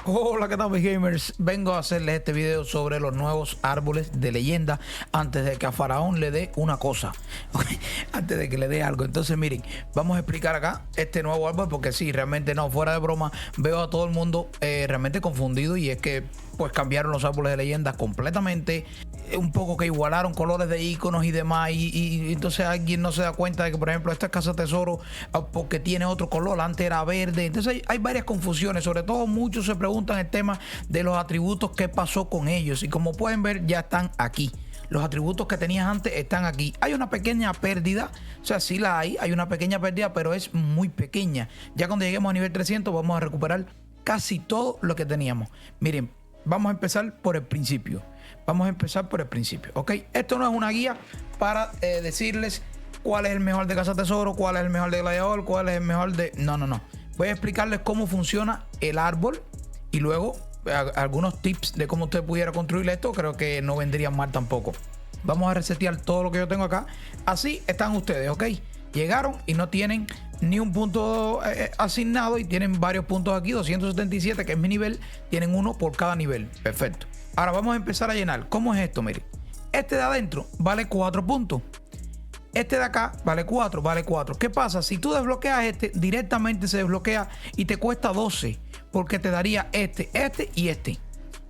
Hola, ¿qué tal mis gamers? Vengo a hacerles este video sobre los nuevos árboles de leyenda antes de que a Faraón le dé una cosa. Antes de que le dé algo. Entonces miren, vamos a explicar acá este nuevo árbol porque sí, realmente no, fuera de broma, veo a todo el mundo realmente confundido y es que pues cambiaron los árboles de leyenda completamente, un poco que igualaron colores de iconos y demás y entonces alguien no se da cuenta de que por ejemplo esta es Casa Tesoro porque tiene otro color, antes era verde. Entonces hay varias confusiones, sobre todo muchos se preguntan el tema de los atributos, qué pasó con ellos, y como pueden ver ya están aquí. Los atributos que tenías antes están aquí. Hay una pequeña pérdida, o sea, sí la hay una pequeña pérdida, pero es muy pequeña. Ya cuando lleguemos a nivel 300 vamos a recuperar casi todo lo que teníamos. Miren, vamos a empezar por el principio. ¿Ok? Esto no es una guía para decirles cuál es el mejor de Casa Tesoro, cuál es el mejor de Gladiador, cuál es el mejor de... No. Voy a explicarles cómo funciona el árbol y luego algunos tips de cómo usted pudiera construir esto. Creo que no vendrían mal tampoco. Vamos a resetear todo lo que yo tengo acá. Así están ustedes, ¿ok? Llegaron y no tienen ni un punto asignado y tienen varios puntos aquí, 277, que es mi nivel. Tienen uno por cada nivel. Perfecto. Ahora vamos a empezar a llenar. ¿Cómo es esto? Miren, este de adentro vale 4 puntos. Este de acá vale 4. ¿Qué pasa? Si tú desbloqueas este, directamente se desbloquea y te cuesta 12, porque te daría este y este,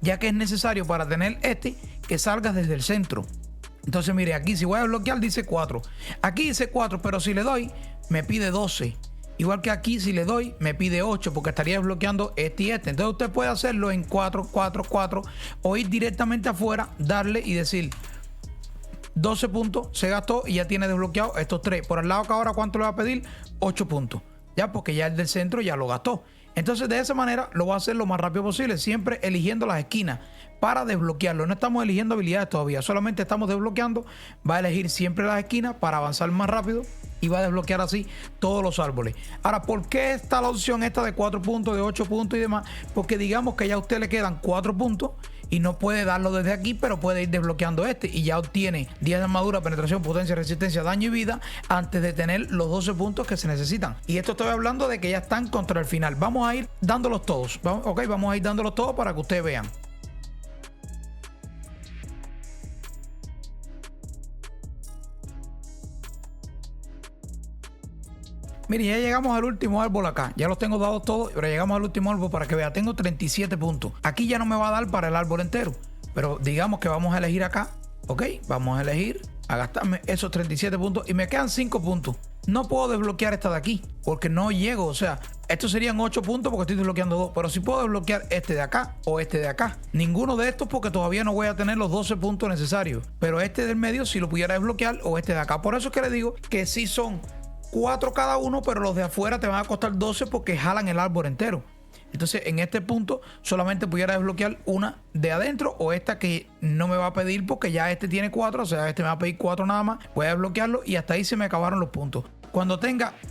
ya que es necesario para tener este que salgas desde el centro. Entonces mire, aquí si voy a desbloquear dice 4. Aquí dice 4, pero si le doy me pide 12. Igual que aquí si le doy me pide 8, porque estaría desbloqueando este y este. Entonces usted puede hacerlo en 4 o ir directamente afuera, darle y decir 12 puntos, se gastó y ya tiene desbloqueado estos 3. Por el lado que ahora, ¿cuánto le va a pedir? 8 puntos. Ya, porque ya el del centro ya lo gastó. Entonces de esa manera lo va a hacer lo más rápido posible, siempre eligiendo las esquinas para desbloquearlo. No estamos eligiendo habilidades todavía, solamente estamos desbloqueando. Va a elegir siempre las esquinas para avanzar más rápido y va a desbloquear así todos los árboles. Ahora, ¿por qué está la opción esta de 4 puntos, de 8 puntos y demás? Porque digamos que ya a usted le quedan 4 puntos y no puede darlo desde aquí, pero puede ir desbloqueando este y ya obtiene 10 de armadura, penetración, potencia, resistencia, daño y vida antes de tener los 12 puntos que se necesitan. Y esto estoy hablando de que ya están contra el final. Vamos a ir dándolos todos. Vamos a ir dándolos todos para que ustedes vean. Miren, ya llegamos al último árbol acá. Ya los tengo dados todos, pero llegamos al último árbol para que vea. Tengo 37 puntos. Aquí ya no me va a dar para el árbol entero, pero digamos que vamos a elegir acá. Ok, vamos a elegir, a gastarme esos 37 puntos y me quedan 5 puntos. No puedo desbloquear esta de aquí porque no llego. O sea, estos serían 8 puntos porque estoy desbloqueando 2. Pero sí puedo desbloquear este de acá o este de acá. Ninguno de estos porque todavía no voy a tener los 12 puntos necesarios. Pero este del medio sí lo pudiera desbloquear, o este de acá. Por eso es que le digo que sí son 4 cada uno, pero los de afuera te van a costar 12 porque jalan el árbol entero. Entonces en este punto solamente pudiera desbloquear una de adentro o esta que no me va a pedir porque ya este tiene 4, o sea, este me va a pedir 4 nada más. Voy a desbloquearlo y hasta ahí se me acabaron los puntos. Cuando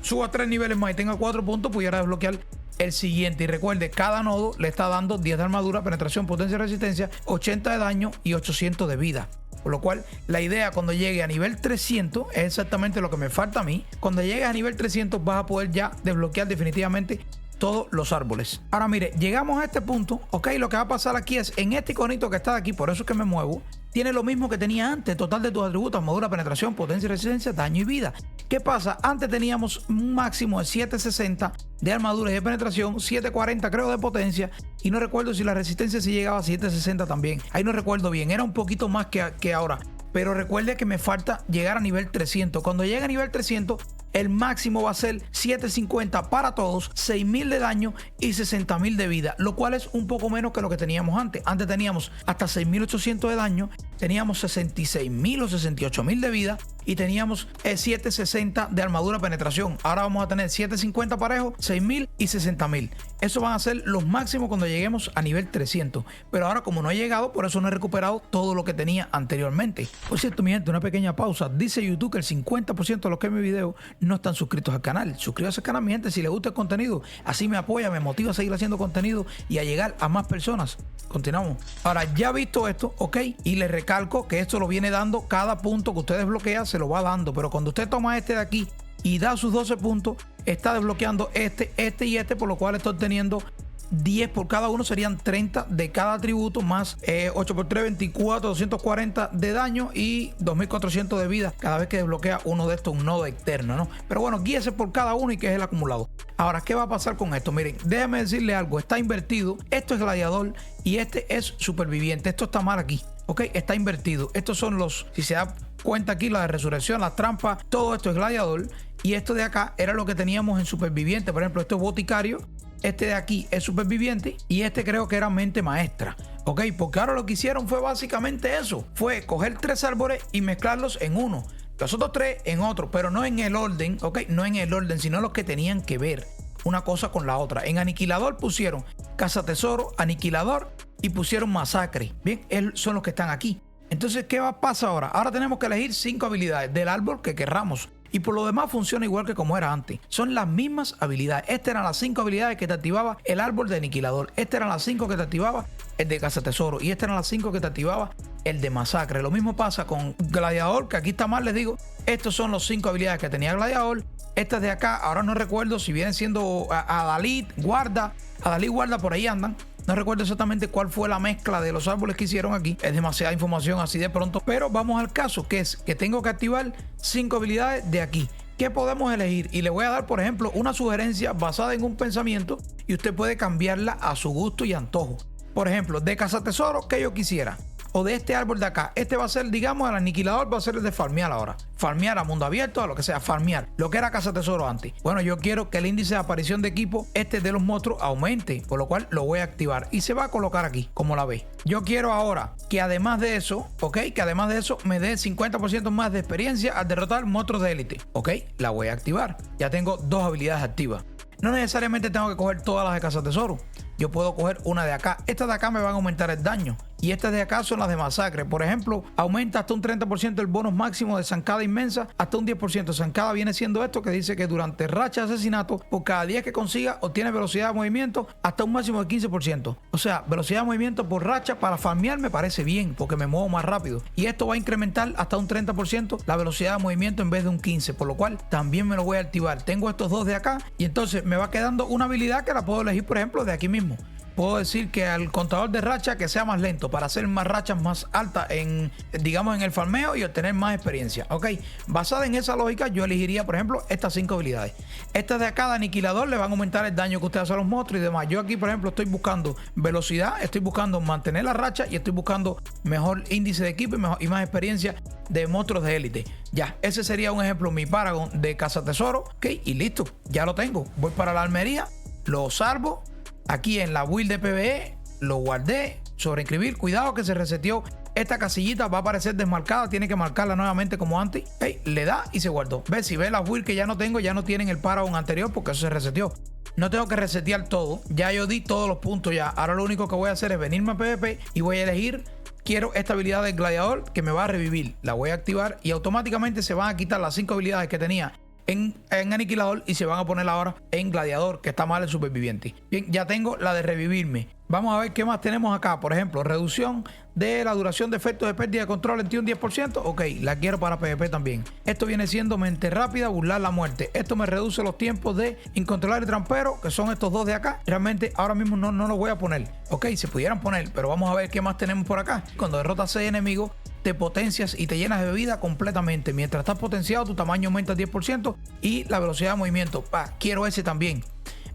suba 3 niveles más y tenga 4 puntos, pudiera desbloquear el siguiente. Y recuerde, cada nodo le está dando 10 de armadura, penetración, potencia y resistencia, 80 de daño y 800 de vida. Por lo cual, la idea cuando llegue a nivel 300 es exactamente lo que me falta a mí. Cuando llegues a nivel 300 vas a poder ya desbloquear definitivamente todos los árboles. Ahora mire, llegamos a este punto, ok, lo que va a pasar aquí es, en este iconito que está aquí, por eso es que me muevo, tiene lo mismo que tenía antes, total de tus atributos, armadura, penetración, potencia y resistencia, daño y vida. ¿Qué pasa? Antes teníamos un máximo de 760 de armadura y de penetración, 740 creo de potencia, y no recuerdo si la resistencia sí llegaba a 760 también. Ahí no recuerdo bien, era un poquito más que ahora. Pero recuerde que me falta llegar a nivel 300. Cuando llegue a nivel 300, el máximo va a ser 750 para todos, 6000 de daño y 60.000 de vida, lo cual es un poco menos que lo que teníamos antes. Antes teníamos hasta 6800 de daño, teníamos 66.000 o 68.000 de vida y teníamos 760 de armadura penetración. Ahora vamos a tener 750 parejo, 6.000 y 60.000. Eso van a ser los máximos cuando lleguemos a nivel 300. Pero ahora, como no he llegado, por eso no he recuperado todo lo que tenía anteriormente. Por cierto, mi gente, una pequeña pausa. Dice YouTube que el 50% de los que ven mi video no están suscritos al canal. Suscríbase al canal, mi gente, si les gusta el contenido. Así me apoya, me motiva a seguir haciendo contenido y a llegar a más personas. Continuamos. Ahora, ya visto esto, ok, y les recalco que esto lo viene dando cada punto que usted desbloquea, se lo va dando. Pero cuando usted toma este de aquí y da sus 12 puntos, está desbloqueando este y este, por lo cual está obteniendo 10 por cada uno, serían 30 de cada atributo, más 8 por 3, 24, 240 de daño y 2400 de vida cada vez que desbloquea uno de estos, un nodo externo, ¿no? Pero bueno, guíese por cada uno y que es el acumulado. Ahora, ¿qué va a pasar con esto? Miren, déjame decirle algo, está invertido. Esto es gladiador y este es superviviente. Esto está mal aquí, ¿ok? Está invertido. Estos son los, si se da cuenta aquí, la de resurrección, las trampas, todo esto es gladiador. Y esto de acá era lo que teníamos en superviviente. Por ejemplo, esto es boticario. Este de aquí es superviviente y este creo que era mente maestra, ¿ok? Porque ahora lo que hicieron fue básicamente eso. Fue coger 3 árboles y mezclarlos en uno. Los otros 3 en otro, pero no en el orden, ¿ok? No en el orden, sino los que tenían que ver una cosa con la otra. En aniquilador pusieron cazatesoro, aniquilador y pusieron masacre. Bien, son los que están aquí. Entonces, ¿qué va a pasar ahora? Ahora tenemos que elegir 5 habilidades del árbol que querramos. Y por lo demás funciona igual que como era antes. Son las mismas habilidades. Estas eran las 5 habilidades que te activaba el árbol de aniquilador. Estas eran las 5 que te activaba el de cazatesoro. Y estas eran las 5 que te activaba el de masacre. Lo mismo pasa con gladiador, que aquí está mal, les digo. Estos son los 5 habilidades que tenía gladiador. Estas de acá, ahora no recuerdo si vienen siendo Adalid, guarda. Adalid, guarda, por ahí andan. No recuerdo exactamente cuál fue la mezcla de los árboles que hicieron aquí. Es demasiada información así de pronto. Pero vamos al caso, que es que tengo que activar 5 habilidades de aquí. ¿Qué podemos elegir? Y le voy a dar, por ejemplo, una sugerencia basada en un pensamiento y usted puede cambiarla a su gusto y antojo. Por ejemplo, de cazatesoro, que yo quisiera. O de este árbol de acá. Este va a ser, digamos, el aniquilador va a ser el de farmear ahora. Farmear a mundo abierto, a lo que sea, farmear. Lo que era cazatesoro antes. Bueno, yo quiero que el índice de aparición de equipo, de los monstruos, aumente. Por lo cual lo voy a activar. Y se va a colocar aquí, como la ve. Yo quiero ahora que además de eso, ¿ok? Que además de eso me dé 50% más de experiencia al derrotar monstruos de élite. ¿Ok? La voy a activar. Ya tengo 2 habilidades activas. No necesariamente tengo que coger todas las de cazatesoro. Yo puedo coger una de acá. Estas de acá me van a aumentar el daño. Y estas de acá son las de masacre. Por ejemplo, aumenta hasta un 30% el bonus máximo de zancada inmensa, hasta un 10%. Zancada viene siendo esto que dice que durante racha de asesinato, por cada 10 que consiga, obtiene velocidad de movimiento hasta un máximo de 15%. O sea, velocidad de movimiento por racha para farmear me parece bien, porque me muevo más rápido. Y esto va a incrementar hasta un 30% la velocidad de movimiento en vez de un 15%. Por lo cual, también me lo voy a activar. Tengo estos 2 de acá y entonces me va quedando una habilidad que la puedo elegir, por ejemplo, de aquí mismo. Puedo decir que al contador de racha que sea más lento para hacer más rachas más altas en, digamos, en el farmeo y obtener más experiencia. Ok, basada en esa lógica yo elegiría, por ejemplo, estas 5 habilidades. Estas de acá de aniquilador le van a aumentar el daño que usted hace a los monstruos y demás. Yo aquí, por ejemplo, estoy buscando velocidad, estoy buscando mantener la racha y estoy buscando mejor índice de equipo y más experiencia de monstruos de élite. Ya, ese sería un ejemplo, mi Paragon de cazatesoro. Ok, y listo, ya lo tengo. Voy para la almería, lo salvo. Aquí en la build de PvE lo guardé, sobreinscribir, cuidado que se reseteó esta casillita, va a aparecer desmarcada, tiene que marcarla nuevamente como antes. Le da y se guardó. Ve, si ve las builds que ya no tengo, ya no tienen el Paragon anterior porque eso se reseteó. No tengo que resetear todo, ya yo di todos los puntos ya. Ahora lo único que voy a hacer es venirme a PvP y voy a elegir, quiero esta habilidad del gladiador que me va a revivir. La voy a activar y automáticamente se van a quitar las 5 habilidades que tenía en aniquilador y se van a poner ahora en gladiador, que está mal el superviviente. Bien, ya tengo la de revivirme. Vamos a ver qué más tenemos acá. Por ejemplo, reducción de la duración de efectos de pérdida de control en ti un 10%. Ok, la quiero para PvP también. Esto viene siendo mente rápida, burlar la muerte. Esto me reduce los tiempos de incontrolable trampero, que son estos 2 de acá. Realmente ahora mismo no los voy a poner. Ok, se pudieran poner, pero vamos a ver qué más tenemos por acá. Cuando derrotas 6 enemigos, te potencias y te llenas de vida completamente. Mientras estás potenciado, tu tamaño aumenta 10% y la velocidad de movimiento. Quiero ese también.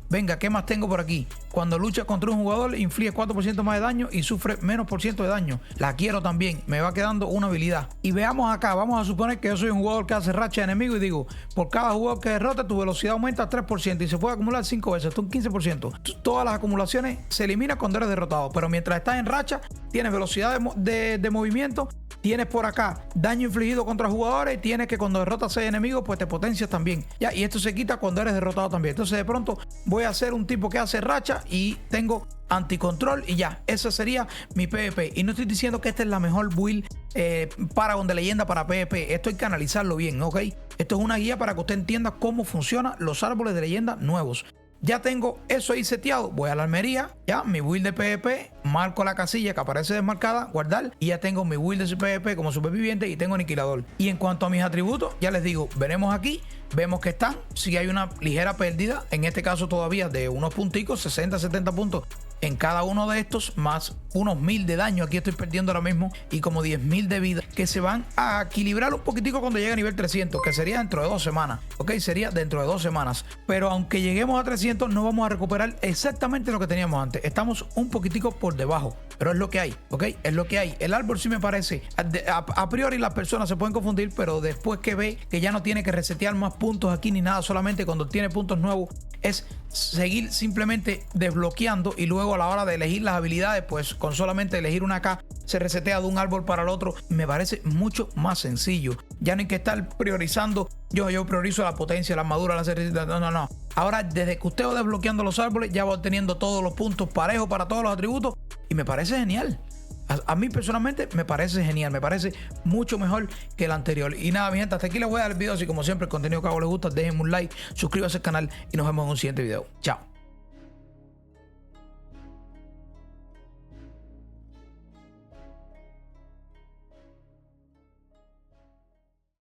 Venga, ¿qué más tengo por aquí? Cuando luchas contra un jugador, inflige 4% más de daño y sufre menos por ciento de daño. La quiero también. Me va quedando una habilidad. Y veamos acá. Vamos a suponer que yo soy un jugador que hace racha de enemigo y digo, por cada jugador que derrote, tu velocidad aumenta 3% y se puede acumular 5 veces. Esto es un 15%. Todas las acumulaciones se eliminan cuando eres derrotado. Pero mientras estás en racha, tienes velocidad de movimiento. Tienes por acá daño infligido contra jugadores. Tienes que cuando derrotas 6 enemigos, pues te potencias también. Ya, y esto se quita cuando eres derrotado también. Entonces de pronto voy a ser un tipo que hace racha y tengo anticontrol y ya, esa sería mi PvP. Y no estoy diciendo que esta es la mejor build Paragon de leyenda para PvP. Esto hay que analizarlo bien, ¿ok? Esto es una guía para que usted entienda cómo funcionan los árboles de leyenda nuevos. Ya tengo eso ahí seteado. Voy a la almería, ya, mi build de PvP, marco la casilla que aparece desmarcada, guardar, y ya tengo mi build de PvP como superviviente y tengo aniquilador. Y en cuanto a mis atributos, ya les digo, veremos aquí, vemos que están, si hay una ligera pérdida, en este caso todavía de unos punticos, 60, 70 puntos en cada uno de estos, más unos 1000 de daño, aquí estoy perdiendo ahora mismo, y como 10.000 de vida, que se van a equilibrar un poquitico cuando llegue a nivel 300, que sería dentro de 2 semanas, ok, sería dentro de 2 semanas, pero aunque lleguemos a 300 no vamos a recuperar exactamente lo que teníamos antes, estamos un poquitico por debajo, pero es lo que hay, ok, es lo que hay. El árbol sí me parece, a priori las personas se pueden confundir, pero después que ve que ya no tiene que resetear más puntos aquí ni nada, solamente cuando tiene puntos nuevos es seguir simplemente desbloqueando, y luego a la hora de elegir las habilidades, pues con solamente elegir una K se resetea de un árbol para el otro. Me parece mucho más sencillo, ya no hay que estar priorizando, yo priorizo la potencia, la armadura, la certeza, no. Ahora desde que usted va desbloqueando los árboles ya va obteniendo todos los puntos parejos para todos los atributos, y me parece genial. A mí personalmente me parece genial, me parece mucho mejor que el anterior. Y nada, mi gente, hasta aquí les voy a dar el video. Así como siempre, el contenido que hago les gusta, déjenme un like, suscríbanse al canal y nos vemos en un siguiente video. Chao.